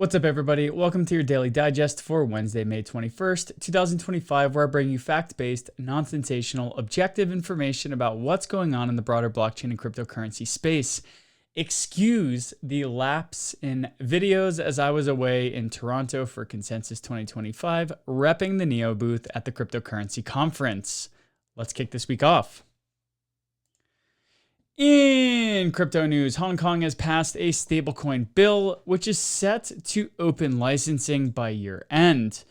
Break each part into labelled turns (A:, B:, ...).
A: What's up, everybody? Welcome to your daily digest for Wednesday, May 21st, 2025, where I bring you fact-based, non-sensational, objective information about what's going on in the broader blockchain and cryptocurrency space. Excuse the lapse in videos as I was away in Toronto for Consensus 2025, repping the Neo booth at the cryptocurrency conference. Let's kick this week off. In crypto news, Hong Kong has passed a stablecoin bill, which is set to open licensing by year end.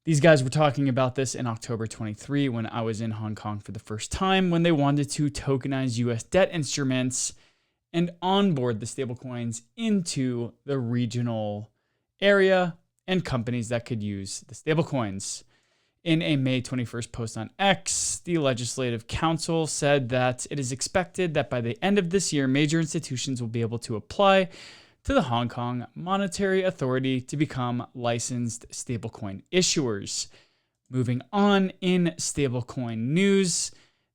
A: These guys were talking about this in October 23 when I was in Hong Kong for the first time, when they wanted to tokenize US debt instruments and onboard the stablecoins into the regional area and companies that could use the stablecoins. In a May 21st post on X, the Legislative Council said that it is expected that by the end of this year, major institutions will be able to apply to the Hong Kong Monetary Authority to become licensed stablecoin issuers. Moving on in stablecoin news,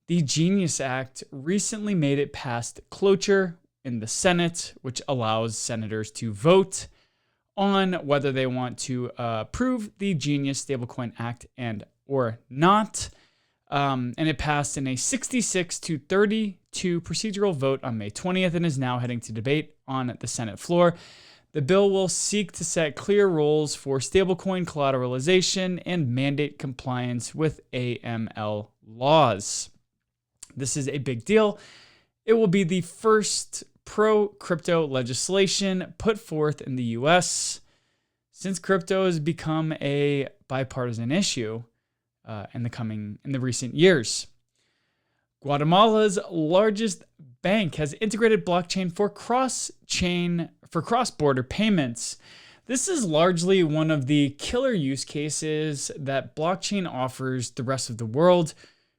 A: the Genius Act recently made it past cloture in the Senate, which allows senators to vote on whether they want to approve the Genius Stablecoin Act and or not. And it passed in a 66-32 procedural vote on May 20th and is now heading to debate on the Senate floor. The bill will seek to set clear rules for stablecoin collateralization and mandate compliance with AML laws. This is a big deal. It will be the first pro-crypto legislation put forth in the US since crypto has become a bipartisan issue in the recent years. Guatemala's largest bank has integrated blockchain for cross-border payments. This is largely one of the killer use cases that blockchain offers the rest of the world.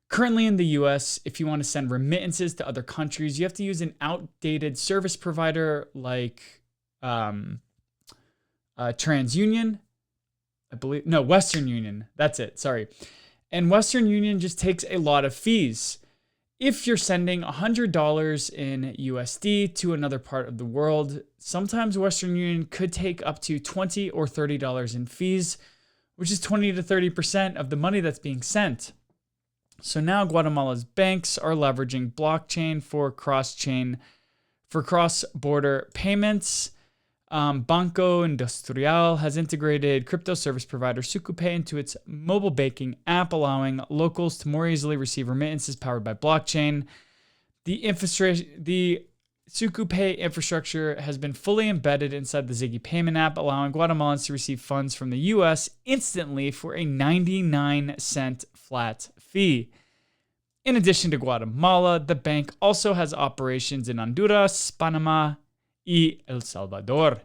A: Currently in the US, if you want to send remittances to other countries, you have to use an outdated service provider like TransUnion, Western Union. That's it, sorry. And Western Union just takes a lot of fees. If you're sending $100 in USD to another part of the world, sometimes Western Union could take up to $20 or $30 in fees, which is 20 to 30% of the money that's being sent. So now Guatemala's banks are leveraging blockchain for cross-border payments. Banco Industrial has integrated crypto service provider SukuPay into its mobile banking app, allowing locals to more easily receive remittances powered by blockchain. The SukuPay infrastructure has been fully embedded inside the Ziggy payment app, allowing Guatemalans to receive funds from the US instantly for a 99-cent flat fee. In addition to Guatemala, the bank also has operations in Honduras, Panama, and El Salvador.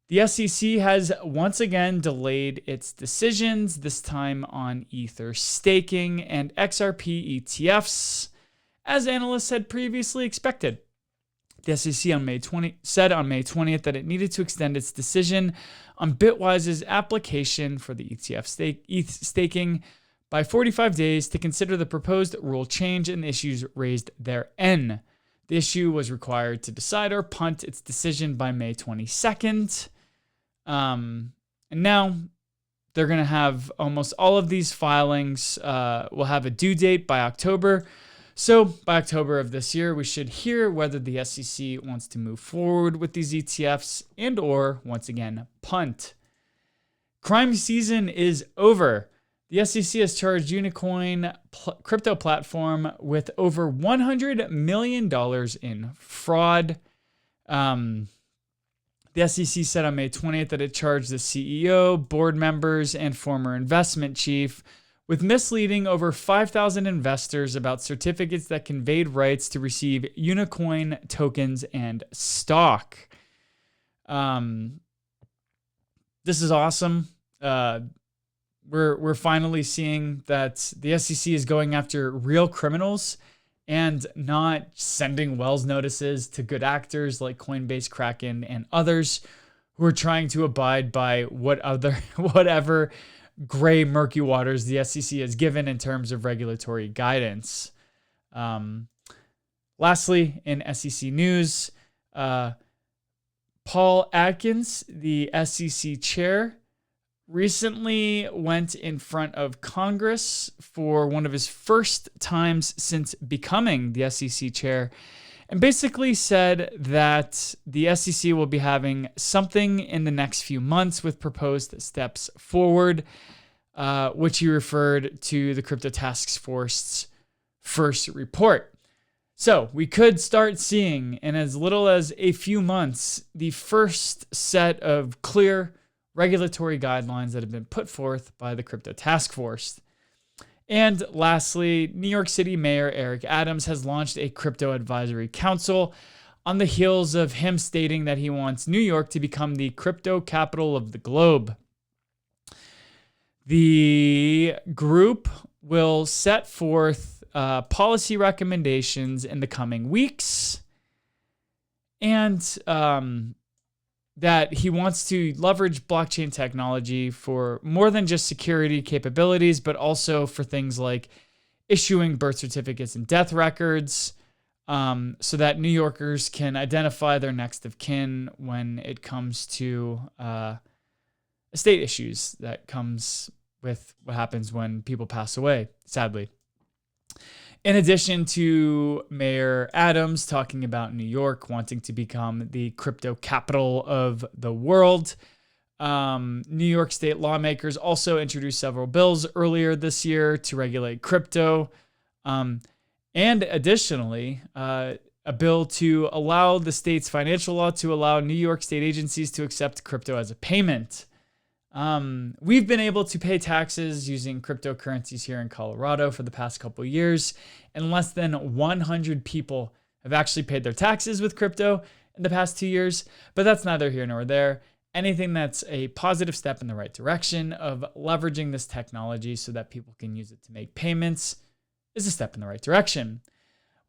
A: The SEC has once again delayed its decisions, this time on Ether staking and XRP ETFs, as analysts had previously expected. The SEC said on May 20th that it needed to extend its decision on Bitwise's application for the ETF ETH staking by 45 days to consider the proposed rule change and issues raised therein. The issue was required to decide or punt its decision by May 22nd. And now they're going to have almost all of these filings will have a due date by October. So by October of this year, we should hear whether the SEC wants to move forward with these ETFs and or, once again, punt. Crime season is over. The SEC has charged Unicoin crypto platform with over $100 million in fraud. The SEC said on May 20th that it charged the CEO, board members, and former investment chief with misleading over 5,000 investors about certificates that conveyed rights to receive Unicoin tokens and stock. This is awesome. We're finally seeing that the SEC is going after real criminals and not sending Wells notices to good actors like Coinbase, Kraken, and others who are trying to abide by whatever gray, murky waters the SEC has given in terms of regulatory guidance. Lastly, in SEC news, Paul Atkins, the SEC chair, recently went in front of Congress for one of his first times since becoming the SEC chair and basically said that the SEC will be having something in the next few months with proposed steps forward, which he referred to the Crypto Task Force's first report. So we could start seeing in as little as a few months the first set of clear regulatory guidelines that have been put forth by the Crypto Task Force. And lastly, New York City Mayor Eric Adams has launched a crypto advisory council on the heels of him stating that he wants New York to become the crypto capital of the globe. The group will set forth policy recommendations in the coming weeks, and that he wants to leverage blockchain technology for more than just security capabilities, but also for things like issuing birth certificates and death records, so that New Yorkers can identify their next of kin when it comes to estate issues that comes with what happens when people pass away, sadly. In addition to Mayor Adams talking about New York wanting to become the crypto capital of the world, New York state lawmakers also introduced several bills earlier this year to regulate crypto. And additionally, a bill to allow the state's financial law to allow New York state agencies to accept crypto as a payment. We've been able to pay taxes using cryptocurrencies here in Colorado for the past couple of years, and less than 100 people have actually paid their taxes with crypto in the past 2 years, but that's neither here nor there. Anything that's a positive step in the right direction of leveraging this technology so that people can use it to make payments is a step in the right direction.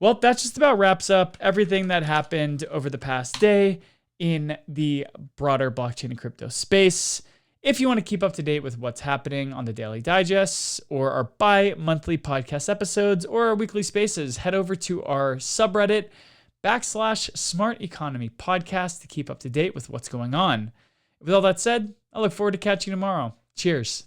A: Well, that just about wraps up everything that happened over the past day in the broader blockchain and crypto space. If you want to keep up to date with what's happening on the Daily Digests or our bi-monthly podcast episodes or our weekly spaces, head over to our subreddit /Smart Economy Podcast to keep up to date with what's going on. With all that said, I look forward to catching you tomorrow. Cheers.